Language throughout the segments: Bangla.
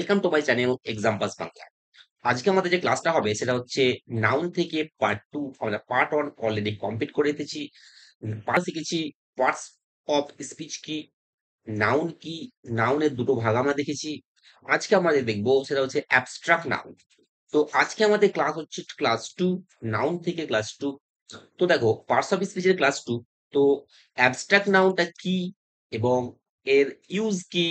Welcome to my channel examples Bangla. আজকে আমাদের যে ক্লাসটা হবে সেটা হচ্ছে নাউন থেকে পার্ট টু। আমরা পার্ট ওয়ান অলরেডি কমপ্লিট করে এসেছি। পার্ট শিখেছি পার্টস অফ স্পিচ কি, নাউন কি, নাউনের দুটো ভাগ আমরা দেখেছি। আজকে আমাদের দেখবো সেটা হচ্ছে অ্যাবস্ট্রাক্ট নাউন। তো আজকে আমাদের ক্লাস হচ্ছে ক্লাস টু, নাউন থেকে ক্লাস টু। তো দেখো পার্টস অফ স্পিচের ক্লাস টু। তো অ্যাবস্ট্রাক্ট নাউনটা কি এবং এর ইউজ কি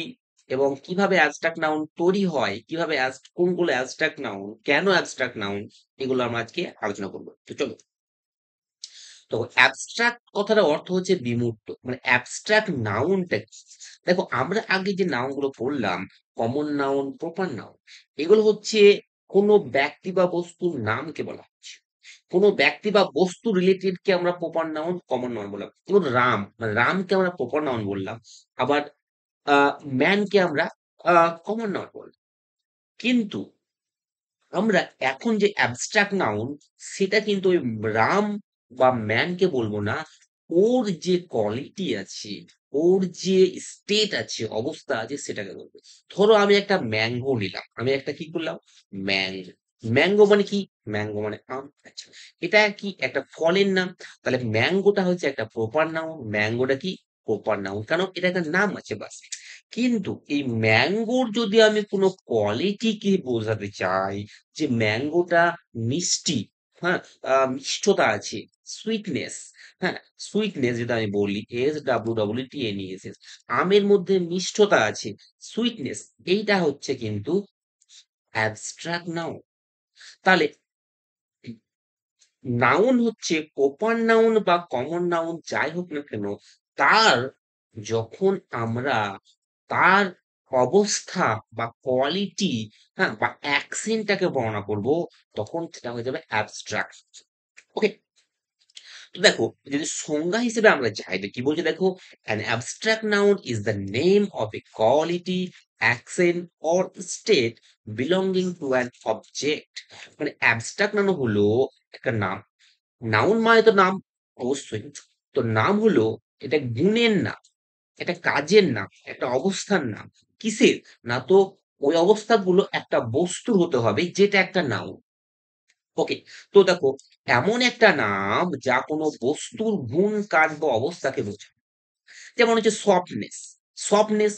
এবং কিভাবে অ্যাবস্ট্রাক্ট নাউন তৈরি হয়, কিভাবে কোনগুলো অ্যাবস্ট্রাক্ট নাউন, কেন অ্যাবস্ট্রাক্ট নাউন, এগুলো আমরা আজকে আলোচনা করবো। তো চলো। তো অ্যাবস্ট্রাক্ট কথাটার অর্থ হচ্ছে বিমূর্ত, মানে অ্যাবস্ট্রাক্ট নাউনটা কি। দেখো আমরা আগে যে নাউন গুলো পড়লাম, কমন নাউন, প্রপার নাউন, এগুলো হচ্ছে কোনো ব্যক্তি বা বস্তুর নামকে বলা হচ্ছে। কোনো ব্যক্তি বা বস্তু রিলেটেড কে আমরা প্রপার নাউন, কমন নাউন বললাম। যেমন রাম, মানে রামকে আমরা প্রপার নাউন বললাম। আবার ম্যানকে আমরা কমন নাউন বললাম। কিন্তু আমরা এখন যে অ্যাবস্ট্রাক্ট নাউন, সেটা কিন্তু ওই রাম বা ম্যানকে বলবো না। ওর যে কোয়ালিটি আছে, ওর যে স্টেট আছে, অবস্থা আছে, সেটাকে বলবো। ধরো আমি একটা ম্যাঙ্গো নিলাম, আমি একটা কি করলাম, ম্যাঙ্গো। ম্যাঙ্গো মানে কি? ম্যাঙ্গো মানে আম। আচ্ছা, এটা কি একটা ফলের নাম? তাহলে ম্যাঙ্গোটা হচ্ছে একটা প্রপার নাউন। ম্যাঙ্গোটা কি? প্রপার নাউন, কারণ এটা একটা নাম আছে, বাস। কিন্তু এই ম্যাঙ্গোর যদি আমি কোনো কোয়ালিটিকে বোঝাতে চাই, যে ম্যাঙ্গোটা মিষ্টি, হ্যাঁ, মিষ্টতা আছে, সুইটনেস, হ্যাঁ, সুইটনেস যদি আমি বলি, SWEETNESS, আমের মধ্যে মিষ্টতা আছে, সুইটনেস, এইটা হচ্ছে কিন্তু অ্যাবস্ট্রাক্ট নাউন। তাহলে নাউন হচ্ছে প্রপার নাউন বা কমন নাউন যাই হোক না কেন, তার যখন আমরা তার অবস্থা বা কোয়ালিটি, হ্যাঁ, বা অ্যাকসেন্টটাকে বর্ণনা করব, তখন সেটা হয়ে যাবে অ্যাবস্ট্রাক্ট। ওকে। তো দেখো, যদি সংজ্ঞা হিসেবে আমরা যাই তো কি বলছে দেখো, an abstract noun is the name of a quality, accent or state belonging to an object। মানে অ্যাবস্ট্রাক্ট নাউন হলো একটা নাম। নাউন মানে তো নাম, অবশ্যই। তো নাম হলো, এটা গুণের নাম, এটা কাজের নাম, একটা অবস্থার নাম। কিসের? না তো ওই অবস্থাগুলো একটা বস্তুর হতে হবে, যেটা একটা নাউন। ওকে। তো দেখো, এমন একটা নাম যা কোনো বস্তুর গুণ, কাজ বা অবস্থাকে বোঝায়। যেমন হচ্ছে সফটনেস। সফটনেস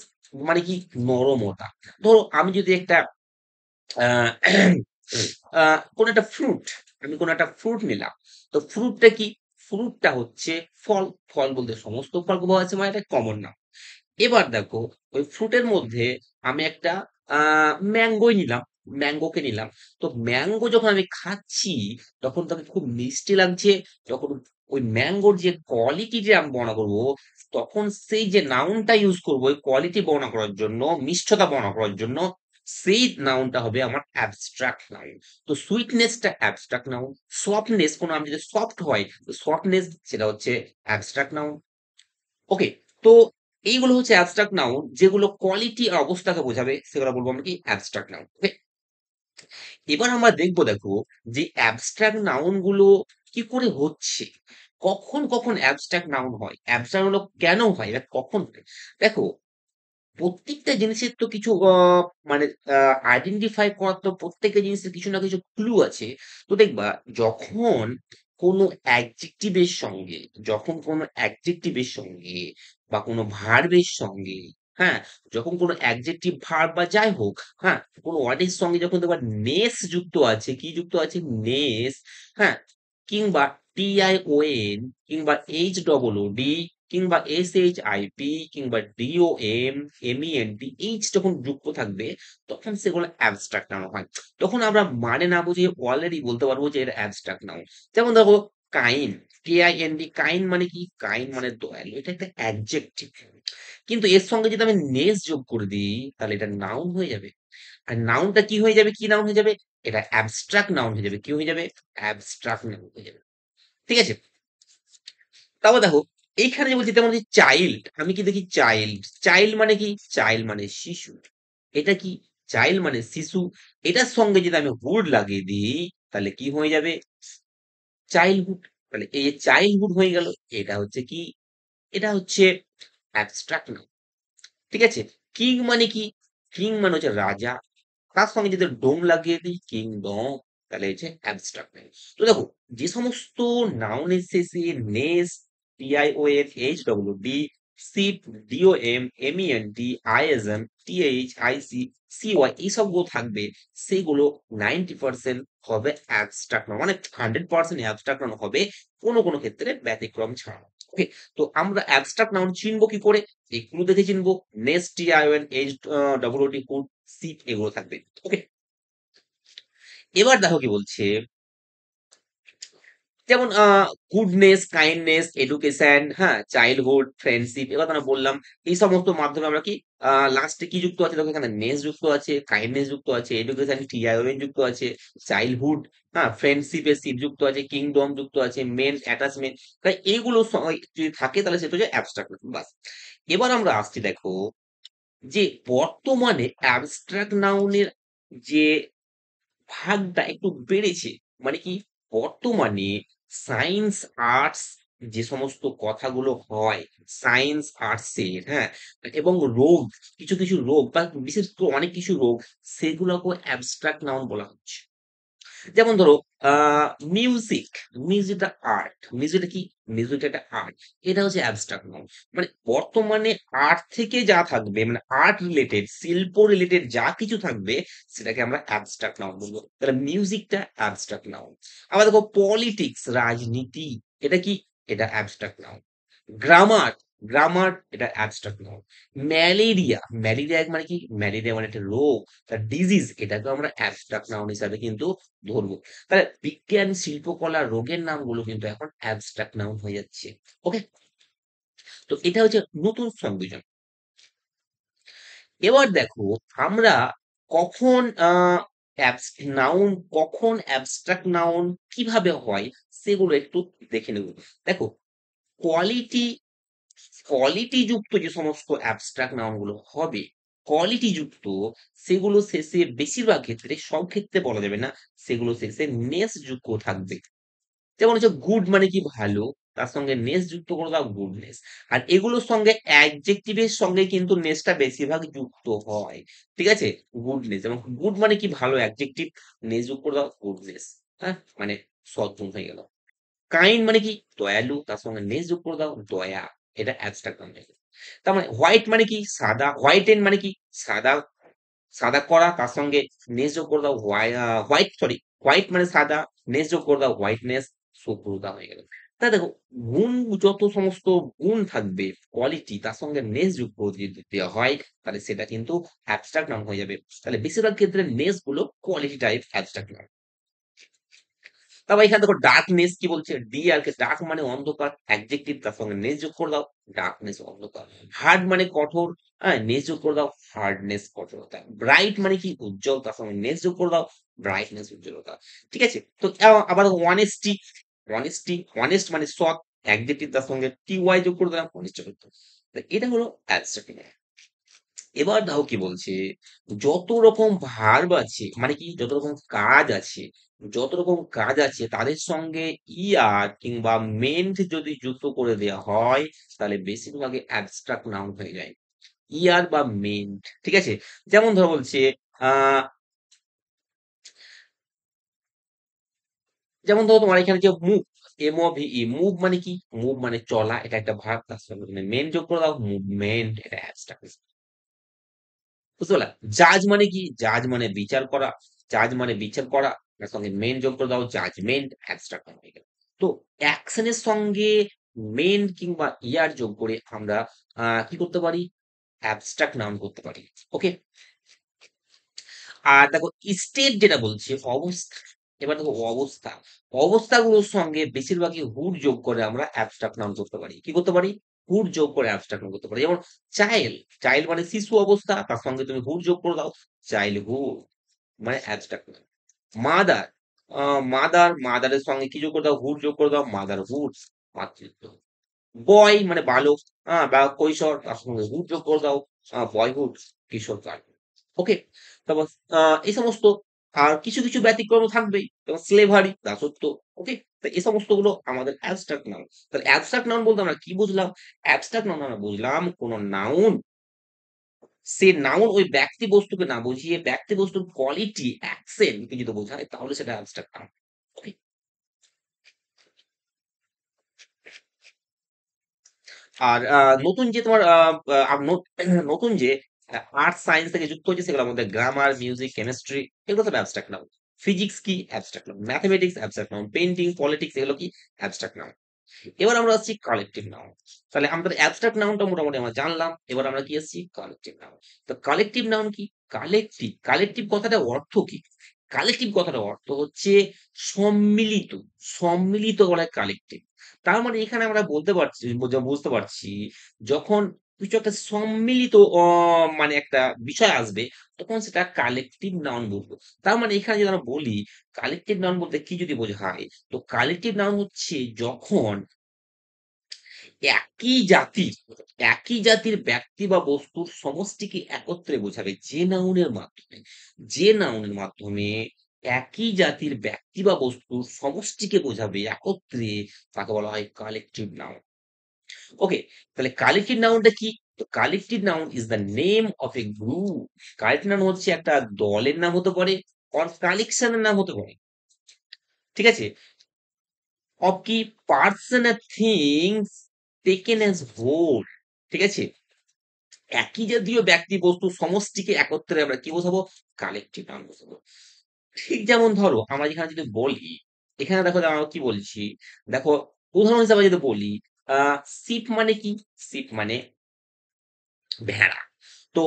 মানে কি? নরমতা। ধরো আমি যদি একটা আহ কোন একটা ফ্রুট, আমি কোন একটা ফ্রুট নিলাম। তো ফ্রুটটা কি? ফ্রুটটা হচ্ছে ফল। ফল বলতে সমস্ত ফলকে বোঝাচ্ছে, মানে এটা কমন নাম। এবার দেখো, ওই ফ্রুটের মধ্যে আমি একটা ম্যাঙ্গোই নিলাম, ম্যাঙ্গোকে নিলাম। তো ম্যাঙ্গো যখন আমি খাচ্ছি, তখন তাকে খুব মিষ্টি লাগছে। যখন ওই ম্যাঙ্গোর যে কোয়ালিটি যে আমি বর্ণনা করবো, তখন সেই যে নাউনটা ইউজ করবো ওই কোয়ালিটি বর্ণনা করার জন্য, মিষ্টতা বর্ণনা করার জন্য, সেই নাউনটা হবে আমার অ্যাবস্ট্রাক্ট নাউন। তো সুইটনেসটা অ্যাবস্ট্রাক্ট নাউন। সফটনেস, কোনো আমি যদি সফট হয়, সফটনেস সেটা হচ্ছে অ্যাবস্ট্রাক্ট নাউন। ওকে। তো এইগুলো হচ্ছে অ্যাবস্ট্রাক্ট নাউন, যেগুলো কোয়ালিটি আর অবস্থাকে বোঝাবে, সেগুলো বলবো আমরা কি? Abstract noun. ওকে। এবার আমরা দেখবো, দেখো, যে অ্যাবস্ট্রাক্ট নাউন গুলো কি করে হচ্ছে, কখন কখন অ্যাবস্ট্রাক্ট নাউন হয়, অ্যাবস্ট্রাক্ট হলো কেন হয়, এটা কখন হয়। দেখো, প্রত্যেকটা জিনিসের তো কিছু মানে আইডেন্টিফাই করার তো প্রত্যেকটা জিনিসের কিছু না কিছু ক্লু আছে। তো দেখবা, যখন কোনো অ্যাডজেক্টিভের সঙ্গে, যখন কোনো অ্যাডজেক্টিভের সঙ্গে বা কোনো ভার্বের সঙ্গে, হ্যাঁ, যখন কোনো অ্যাডজেক্টিভ ভার্ব বা যাই হোক, হ্যাঁ, কোনো ওয়ার্ডের সঙ্গে যখন দেখবা নেস যুক্ত আছে, কি যুক্ত আছে? নেস। হ্যাঁ, কিংবা TION, কিংবা HOOD, কিংবা SHIP, কিংবা DOM, MENT, এইচ যখন যুক্ত থাকবে, তখন সেগুলো অ্যাবস্ট্রাক্ট নাউন হয়। তখন আমরা মানে না বুঝে অলরেডি বলতে পারবো যে এটা অ্যাবস্ট্রাক্ট নাউন। যেমন দেখো, কাইন্ড, KIND, কাইন্ড মানে কি? কাইন্ড মানে দয়ালু, এটা একটা অ্যাডজেক্টিভ। কিন্তু এর সঙ্গে যদি আমি নেস যোগ করে দিই, তাহলে এটা নাউন হয়ে যাবে। আর নাউনটা কি হয়ে যাবে? কি নাউন হয়ে যাবে? এটা অ্যাবস্ট্রাক্ট নাউন হয়ে যাবে। কি হয়ে যাবে? অ্যাবস্ট্রাক্ট নাউন হয়ে যাবে। ঠিক আছে? তারপর দেখো, এইখানে যে বলছি, তেমন চাইল্ড, আমি কি দেখি? চাইল্ড। চাইল্ড মানে কি? চাইল্ড মানে শিশু। এটা কি? চাইল্ড মানে শিশু। এটার সঙ্গে যদি আমি হুড লাগিয়ে দিই, তাহলে কি হয়ে যাবে? চাইল্ডহুড। তাহলে এই যে চাইল্ডহুড হয়ে গেল, এটা হচ্ছে কি? এটা হচ্ছে অ্যাবস্ট্রাক্ট নাউন। ঠিক আছে? কিং মানে কি? কিং মানে হচ্ছে রাজা। তার সঙ্গে যদি ডোম লাগিয়ে দিই কিংডম, তাহলে হচ্ছে অ্যাবস্ট্রাক্ট নাউন। তো দেখো, যে সমস্ত নাউনের শেষে ness, T I O N, H W D, ship, D O M, M E N T, I S M, T H, I C, C Y এই সবগুলো থাকবে, সেগুলো 90% হবে অ্যাবস্ট্রাক্ট নাউন, মানে 100% অ্যাবস্ট্রাক্ট নাউন হবে, কোনো কোনো ক্ষেত্রে ব্যতিক্রম ছাড়া। ওকে, তো আমরা অ্যাবস্ট্রাক্ট নাউন চিনবো কি করে? এগুলো দেখে চিনবো। Ness, T I O N, H W D, hood, ship এগুলো থাকবে। ওকে, এবার দেখো কি বলছে, যেমন গুডনেস, কাইন্ডনেস, এডুকেশন, হ্যাঁ, চাইল্ডহুড, ফ্রেন্ডশিপ, এবার আমরা বললাম, এই সমস্ত মাধ্যমে আমরা কি লাস্টে কি যুক্ত আছে? দেখো এখানে নেস যুক্ত আছে, কাইন্ডনেস যুক্ত আছে, এডুকেশন, টিআইওএন যুক্ত আছে, চাইল্ডহুড, হ্যাঁ, ফ্রেন্ডশিপে শিপ যুক্ত আছে, কিংডম যুক্ত আছে, মেন অ্যাটাচমেন্ট, তাই এইগুলো যদি থাকে তাহলে সেটা হচ্ছে অ্যাবস্ট্রাক্ট। বাস, এবার আমরা আসছি দেখো, যে বর্তমানে অ্যাবস্ট্রাক্ট নাউনের যে ভাগটা একটু বেড়েছে। মানে কি, বর্তমানে সায়েন্স, আর্টস যে সমস্ত কথাগুলো হয়, সায়েন্স আর্টসের, হ্যাঁ? এবং রোগ, কিছু, কিছু রোগ বা বিশেষ করে অনেক কিছু রোগ, সেগুলোকেও অ্যাবস্ট্রাক্ট নাউন বলা হচ্ছে। যেমন ধরো আ মিউজিক, মিউজিক একটা আর্ট। মিউজিকটা কি? মিউজিক একটা আর্ট। এটা হচ্ছে অ্যাবস্ট্রাক্ট নাউন। মানে বর্তমানে আর্ট থেকে যা থাকবে, মানে আর্ট রিলেটেড, শিল্প রিলেটেড যা কিছু থাকবে, সেটাকে আমরা অ্যাবস্ট্রাক্ট নাউন বলব। তাহলে মিউজিকটা অ্যাবস্ট্রাক্ট নাউন। আবার দেখো পলিটিক্স, রাজনীতি, এটা কি? এটা অ্যাবস্ট্রাক্ট নাউন। গ্রামার, গ্রামার এটা অ্যাবস্ট্রাক্ট নাউন। ম্যালেরিয়া, ম্যালেরিয়া মানে কি? ম্যালেরিয়া মানে একটা রোগ, তার ডিজিজ, এটাকেও আমরা অ্যাবস্ট্রাক্ট নাউন হিসাবে কিন্তু ধরবো। তাহলে বিজ্ঞান, শিল্পকলা, রোগের নামগুলো কিন্তু এখন অ্যাবস্ট্রাক্ট নাউন হয়ে যাচ্ছে। ওকে, তো এটা হচ্ছে নতুন সংযোজন। এবার দেখো, আমরা কখন নাউন, কখন অ্যাবস্ট্রাক্ট নাউন কিভাবে হয়, সেগুলো একটু দেখে নেব। দেখো, কোয়ালিটি, কোয়ালিটি যুক্ত যে সমস্ত অ্যাবস্ট্রাক্ট নাউন গুলো হবে, কোয়ালিটি যুক্ত, সেগুলো শেষে বেশিরভাগ ক্ষেত্রে, সব ক্ষেত্রে বলা যাবে না, সেগুলো শেষে নেস যুক্ত থাকবে। যেমন হচ্ছে গুড মানে কি? ভালো, তার সঙ্গে নেস যুক্ত করে দাও গুডনেস। আর এগুলোর সঙ্গে অ্যাডজেক্টিভের সঙ্গে কিন্তু নেসটা বেশিরভাগ যুক্ত হয়। ঠিক আছে? গুডনেস, যেমন গুড মানে কি? ভালো, অ্যাডজেক্টিভ, নেস যোগ করে দাও গুডনেস। হ্যাঁ? মানে সদ্গুণ হয়ে গেল। কাইন্ড মানে কি? দয়ালু, তার সঙ্গে নেস যোগ করে দাও দয়া। এটা অ্যাবস্ট্রাক্ট নাউন হয়ে গেল। তার মানে হোয়াইট মানে কি? সাদা, হোয়াইটেন মানে কি? সাদা, সাদা করা, তার সঙ্গে নেস যোগ করে দাও হোয়াইট, সরি, হোয়াইট মানে সাদা, নেস যোগ করে দাও হোয়াইটনেস, শুভ্রতা হয়ে গেল। তা দেখো, গুণ, যত সমস্ত গুণ থাকবে, কোয়ালিটি, তার সঙ্গে নেস যোগ করে যদি দেওয়া হয়, তাহলে সেটা কিন্তু অ্যাবস্ট্রাক্ট নাউন হয়ে যাবে। তাহলে বেশিরভাগ ক্ষেত্রে নেস গুলো কোয়ালিটি টাইপ অ্যাবস্ট্রাক্ট নাউন। তারপর এখানে দেখো ডার্কনেস কি বলছে? ডি আর কে, ডার্ক মানে অন্ধকার, অ্যাডজেক্টিভ, তার সঙ্গে নেস যোগ করে দাও, ডার্কনেস অন্ধকার। হার্ড মানে কঠোর, হ্যাঁ, নেস যোগ করে দাও হার্ডনেস কঠোরতা। ব্রাইট মানে কি? উজ্জ্বল, তার সঙ্গে নেস যোগ করে দাও ব্রাইটনেস উজ্জ্বলতা। ঠিক আছে? তো আবার অনেস্টি, অনেস্টি, অনেস্ট মানে সৎ, অ্যাডজেক্টিভ, তার সঙ্গে টি ওয়াই যোগ করে দিলাম অনিষ্ট। তো এটা হলো অ্যাবস্ট্রাক্ট। এবার দেখো কি বলছে, যত রকম ভার্ব আছে, মানে কি? যত রকম কাজ আছে, যত রকম কাজ আছে, তাদের সঙ্গে ইআর কিংবা মেন্ট যদি যুক্ত করে দেওয়া হয়, তাহলে বেশিরভাগই অ্যাবস্ট্রাক্ট নাউন হয়ে যায়। ইআর বা মেন্ট, ঠিক আছে? যেমন ধরো বলছে, আহ যেমন ধরো তোমার এখানে যে মুভ, MOVE, মুভ মানে কি? মুভ মানে চলা, এটা একটা ভার্ব, তার সঙ্গে তুমি মেন যোগ করে দাও মুভমেন্ট, এটা অ্যাবস্ট্রাক্ট। বুঝতে পারলা? জাজ মানে কি? জাজ মানে বিচার করা, জাজ মানে বিচার করা, তার সঙ্গে মেন যোগ করে দাও জাজমেন্ট, অ্যাবস্ট্রাক্ট নাউন হয়ে গেল। তো অ্যাকশনের সঙ্গে মেন কিংবা ইয়ার যোগ করে আমরা কি করতে পারি? অ্যাবস্ট্রাক্ট নাউন করতে পারি। ওকে, আর দেখো স্টেট যেটা বলছে, অবস্থা। এবার দেখো অবস্থা, অবস্থাগুলোর সঙ্গে বেশিরভাগই হুড যোগ করে আমরা অ্যাবস্ট্রাক্ট নাউন করতে পারি। কি করতে পারি? হুড যোগ করে অ্যাবস্ট্রাক্ট নাউন করতে পারি। যেমন চাইল্ড, চাইল্ড মানে শিশু অবস্থা, তার সঙ্গে তুমি হুড যোগ করে দাও চাইল্ডহুড, মানে অ্যাবস্ট্রাক্ট নাউন। মাদার, মাদার, মাদারের সঙ্গে কি যোগ করে দাও? হুড যোগ করে দাও মাদারহুড, মাতৃত্ব। বয় মানে বালক, বা কৈশোর, তার সঙ্গে হুড যোগ করে দাও বয়হুড, কিশোরকাল। ওকে, তারপর এই সমস্ত, আর কিছু, কিছু ব্যতিক্রম থাকবেই। যেমন স্লেভারি, দাসত্ব। ওকে? তো এই সমস্ত গুলো আমাদের অ্যাবস্ট্রাক্ট নাউন। তাহলে অ্যাবস্ট্রাক্ট নাউন বলতে আমরা কি বুঝলাম? অ্যাবস্ট্রাক্ট নাউন আমরা বুঝলাম কোন নাউন সে নাউন ওই ব্যক্তি বস্তুকে না বুঝিয়ে ব্যক্তি বস্তুর কোয়ালিটি, অ্যাকসেন্ট কে যদি বোঝায় তাহলে সেটা অ্যাবস্ট্রাক্ট নাউন। ওকে? আর নতুন যে তোমার নতুন যে আর্টস সায়েন্স থেকে যুক্ত হয়েছে সেগুলোর মধ্যে গ্রামার, মিউজিক, কেমিস্ট্রি এগুলো সব অ্যাবস্ট্রাক্ট নাউন। ফিজিক্স কি? Abstract noun. Mathematics abstract noun. Painting, politics এগুলো কি? Abstract noun. এবার আমরা আসছি কালেকটিভ নাউন। তাহলে আমাদের অ্যাবস্ট্রাক্ট নাউনটা মোটামুটি আমরা জানলাম। এবার আমরা কি আসছি? Collective noun. তো কালেকটিভ নাউন কি? কালেকটিভ, কালেকটিভ কথাটার অর্থ কি? কালেকটিভ কথাটার অর্থ হচ্ছে সম্মিলিত, সম্মিলিত বলে কালেকটিভ। তার মানে এখানে আমরা বলতে পারছি, বুঝতে পারছি যখন কিছু একটা সম্মিলিত মানে একটা বিষয় আসবে তখন সেটা কালেকটিভ নাউন বলবো। তার মানে এখানে যদি আমরা বলি কালেকটিভ নাউন বলতে কি যদি বোঝায়, তো কালেকটিভ নাউন হচ্ছে যখন একই জাতির একই জাতির ব্যক্তি বা বস্তুর সমষ্টিকে একত্রে বোঝাবে যে নাউনের মাধ্যমে একই জাতির ব্যক্তি বা বস্তুর সমষ্টিকে বোঝাবে একত্রে তাকে বলা হয় কালেকটিভ নাউন। ওকে, তাহলে কালেকটিভ নাউনটা কি? তো collective noun is the name of A group. Collective noun হচ্ছে একটা দলের নাম হতে পারে অর কালেকশনের নাম হতে পারে। ঠিক আছে? অফ কি person or things taken as whole. ঠিক আছে? একই জাতীয় ব্যক্তি বস্তু সমষ্টিকে একত্রে আমরা কি বোঝাবো? কালেকটিভ নাউন বোঝাবো। ঠিক যেমন ধরো আমরা যেখানে যদি বলি, এখানে দেখো যে আমরা কি বলছি, দেখো উদাহরণ হিসাবে যদি বলি শিপ মানে কি? শিপ মানে ভেড়া। তো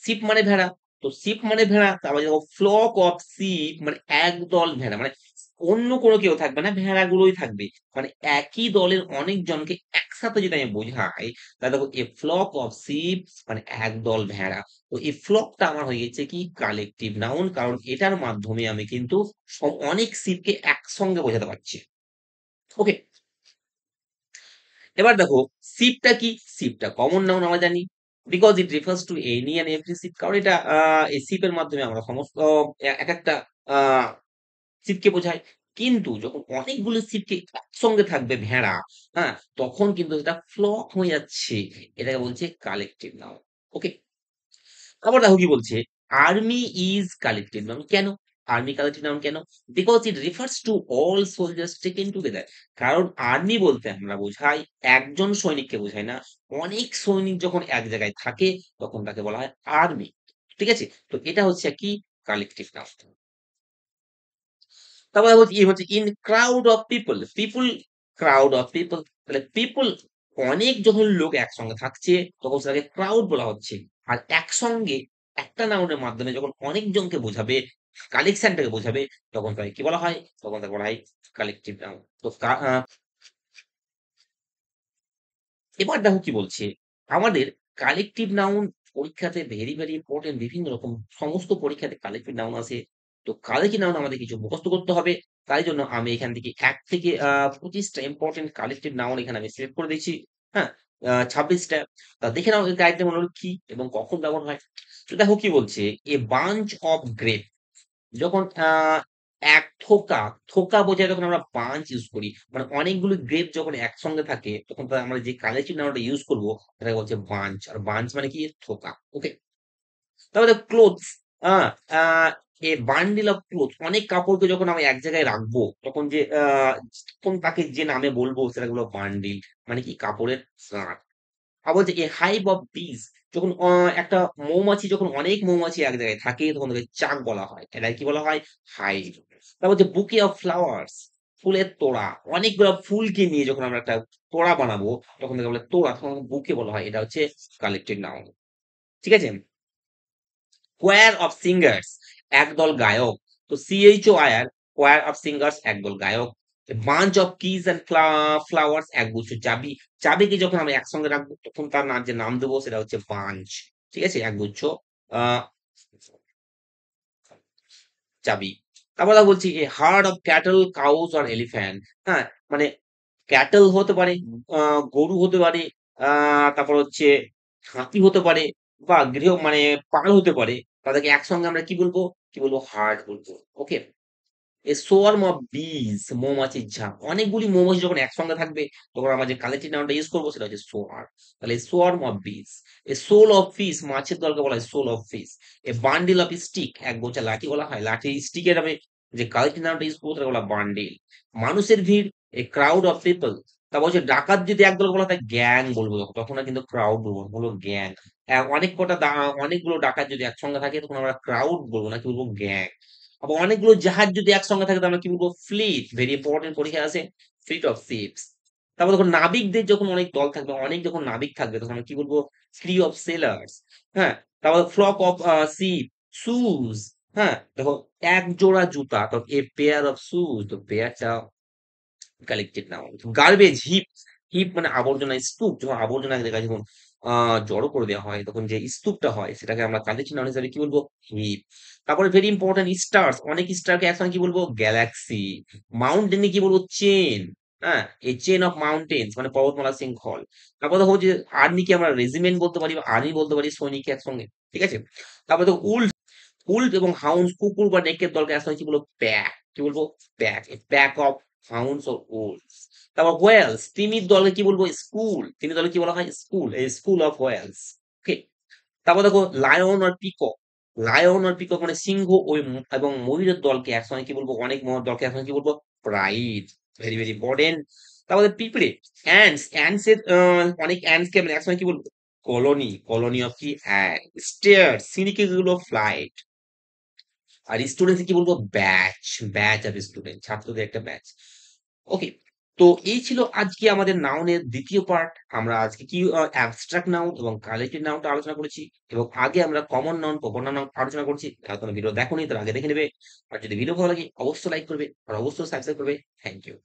শিপ মানে ভেড়া। তো শিপ মানে ভেড়া। তারপরে দেখো ফ্লক অফ শিপ মানে একদল ভেড়া। মানে অন্য কোনো কেউ থাকবে না, ভেড়াগুলোই থাকবে। মানে একই দলের অনেকজনকে একসাথে যদি আমি বোঝাই, তাহলে দেখো এ ফ্লক অফ শিপ মানে একদল ভেড়া। তো এই ফ্লকটা আমার হয়ে গেছে কি? Collective noun. কারণ এটার মাধ্যমে আমি কিন্তু অনেক শিপকে একসঙ্গে বোঝাতে পারছি। ওকে, এবার দেখো শিপটা কি? শিপটা কমন নাউন আমরা জানি। Because it refers to any and every ship. কারণ এটা এই শিপের মাধ্যমে আমরা সমস্ত এক একটা আহ শিপকে বোঝায়। কিন্তু যখন অনেকগুলো শিপকে একসঙ্গে থাকবে ভেড়া, হ্যাঁ, তখন কিন্তু সেটা ফ্লক হয়ে যাচ্ছে। এটাকে বলছে কালেকটিভ নাউন। ওকে, আবার দেখো কি বলছে, আর্মি ইজ কালেকটিভ নাউন। কেন আর্মি কালেকটিভ নাউন? কেন? Because it refers to all soldiers taken together. কারণ আর্মি বলতে আমরা বোঝাই একজন সৈনিককে বোঝাই না, অনেক সৈনিক যখন এক জায়গায় থাকে তখন তাকে বলা হয় আর্মি। ঠিক আছে? তো এটা হচ্ছে কি? Collective noun. তারপরে হচ্ছে হচ্ছে in crowd of people. People, crowd of people. তাহলে পিপল অনেক যখন লোক একসঙ্গে থাকছে তখন সেটাকে ক্রাউড বলা হচ্ছে। আর একসঙ্গে একটা নাউনের মাধ্যমে যখন অনেকজনকে বোঝাবে, কালেকশনটাকে বোঝাবে, তখন তাকে কি বলা হয়? তখন তাকে বলা হয় কালেকটিভ নাউন। তো এবার দেখো কি বলছে, আমাদের কালেকটিভ নাউন পরীক্ষাতে ভেরি ভেরি ইম্পর্টেন্ট। বিভিন্ন রকম সমস্ত পরীক্ষাতে কালেকটিভ নাউন আছে। তো কালেকটিভ নাউন আমাদের কিছু মুখস্থ করতে হবে। তাই জন্য আমি এখান থেকে ১ থেকে ২৫টা ইম্পর্টেন্ট কালেকটিভ নাউন এখানে আমি সিলেক্ট করে দিয়েছি। হ্যাঁ? ২৬ টা। দেখে নাও এর কালেকটিভ নাউন কি এবং কখন ব্যবহার হয়। তো দেখো কি বলছে, এ বাঞ্চ অফ গ্রেপ। যখন এক থোকা, থোকা বোঝায় তখন আমরা বাঞ্চ ইউজ করি। মানে অনেকগুলো গ্রেপ যখন একসঙ্গে থাকে তখন আমরা যে কালেক্টিভ নাউনটা ইউজ করব সেটাকে বলছে বাঞ্চ। আর বাঞ্চ মানে কি? থোকা। ওকে? তারপরে clothes, a a A bundle of cloth. অনেক কাপড়কে যখন আমি এক জায়গায় রাখবো তখন যে তখন তাকে যে নামে বলবো সেটাকে বলবো বান্ডিল। মানে কি? কাপড়ের গাঁট। আবার যে এ হাইভ অফ বিজ, যখন একটা মৌমাছি যখন অনেক মৌমাছি এক জায়গায় থাকে তখন তাকে চাক বলা হয়। এটাকে কি বলা হয়? হাইভ। তারপর যে বুকে অফ ফ্লাওয়ার্স, ফুলের তোড়া। অনেকগুলা ফুলকে নিয়ে যখন আমরা একটা তোড়া বানাবো তখন তাকে বলে তোড়া, তখন বুকে বলা হয়। এটা হচ্ছে কালেক্টিভ নাউন। ঠিক আছে? কোয়ার অফ সিঙ্গার্স, একদল গায়ক। তো CHOIR, কোয়ার অফ সিঙ্গার্স একদল গায়ক। Bunch of keys and flowers একগুচ্ছ চাবি। চাবিকে যখন আমরা একসঙ্গে রাখবো তখন তার যে নাম দেবো সেটা হচ্ছে বাঞ্চ। ঠিক আছে? একগুচ্ছ আহ চাবি। তারপর আমরা বলছি a herd of cattle, cows or elephant. হ্যাঁ, মানে ক্যাটল হতে পারে, গরু হতে পারে, তারপর হচ্ছে হাতি হতে পারে বা মানে পাল হতে পারে। তাদেরকে একসঙ্গে আমরা কি বলবো? কি বলবো? হার্ড বলবো। ওকে? এ সোয়ার্ম অফ বিজ, মৌমাছির ঝাঁক। অনেকগুলি মৌমাছি যখন একসঙ্গে থাকবে তখন আমরা যে কালেক্টিভ নাউনটা ইউজ করবো সেটা হচ্ছে সোয়ার্ম। তাহলে সোয়ার্ম অফ বিজ। এ সোল অফ ফিশ, মাছের দলকে বলা হয় shoal of fish. A bundle of stick, এক গোছা লাঠি বলা হয়। লাঠি স্টিকের আমি যে কালেক্টিভ নাউনটা ইউজ করবো সেটা বলা বান্ডিল। মানুষের ভিড়, এ ক্রাউড অফ পিপল। তারপর হচ্ছে ডাকাত যদি একদল বলা হয় গ্যাং বলবো, তখন আর কিন্তু ক্রাউড বলবো না, হলো গ্যাং। অনেক কটা অনেকগুলো ডাকাত যদি একসঙ্গে থাকে তখন আমরা ক্রাউড বলবো না, কি বলবো, গ্যাং। আবার অনেকগুলো জাহাজ যদি একসঙ্গে থাকে তো আমরা কি বলবো, ফ্লিট। ভেরি ইম্পর্টেন্ট, পরীক্ষায় আছে, ফ্লিট অফ শিপস। তারপর দেখো নাবিকদের যখন অনেক দল থাকবে, অনেক যখন নাবিক থাকবে তখন আমরা কি বলবো, ক্রি অফ সেলার্স। হ্যাঁ, তারপর ফ্লক অফ শিপ, শুজ। হ্যাঁ, দেখো এক জোড়া জুতা, তো এ পেয়ার অফ শুজ, তো পেয়ারটা collected noun. Garbage heap, heap মানে আবর্জনা। স্তূপ, যখন আবর্জনা জায়গায় যখন জড়ো করে দেওয়া হয় তখন যে স্তূপটা হয় সেটাকে আমরা কালেক্টেড নাউন হিসেবে কি বলবো, হিপ। তারপরে ভেরি ইম্পর্টেন্ট, স্টার্স, অনেক স্টারকে একসঙ্গে কি বলবো, গ্যালাক্সি। মাউন্টেনে কি বলবো, চেন। হ্যাঁ, এই চেন অফ মাউন্টেন্স মানে পর্বতমালা শৃঙ্খল। তারপর দেখো যে আর্মিকে আমরা রেজিমেন্ট বলতে পারি বা আর্মি বলতে পারি, সৈনিক একসঙ্গে। ঠিক আছে। তারপর দেখো উল্ফ, উল্ফ এবং হাউন্ড, কুকুর বা নেকড়ের দলকে একসঙ্গে কি বলবো, প্যাক। কি বলবো, pack. Pack of hounds or wolves. তারপর হোয়েলস, তিমির দলকে কি বলবো, স্কুল। তিমির দলকে কি বলা হয়, স্কুল। এই স্কুল অফ হোয়েলস। ওকে। তারপর দেখো লায়ন আর পিকক। লায়ন আর পিকক মানে সিংহ এবং ময়ূরের দলকে একসঙ্গে কি বলবো, অনেক ময়ূর দলকে একসঙ্গে কি বলবো, প্রাইড। Very very important. তারপরে পিঁপড়ে, অ্যান্টস, অ্যান্টস এর অনেক অ্যান্টস কে আমরা একসঙ্গে কি বলবো, কলোনি। কলোনি অফ কি, স্টেয়ার, সিঁড়িকে কি বলবো, ফ্লাইট। আর স্টুডেন্টস কি বলবো, ব্যাচ। ব্যাচ অফ স্টুডেন্ট, ছাত্রদের একটা ব্যাচ। ওকে। তো এই ছিল আজকে আমাদের নাউনের দ্বিতীয় পার্ট। আমরা আজকে কি অ্যাবস্ট্রাক্ট নাউন এবং কালেক্টিভ নাউনটা আলোচনা করেছি, এবং আগে আমরা কমন নাউন, প্রপার নাউন আলোচনা করছি। যারা কোনো ভিডিও দেখোনি তারা আগে দেখে নেবে। আর যদি ভিডিও ভালো লাগে অবশ্যই লাইক করবে আর অবশ্যই সাবস্ক্রাইব করবে। Thank you.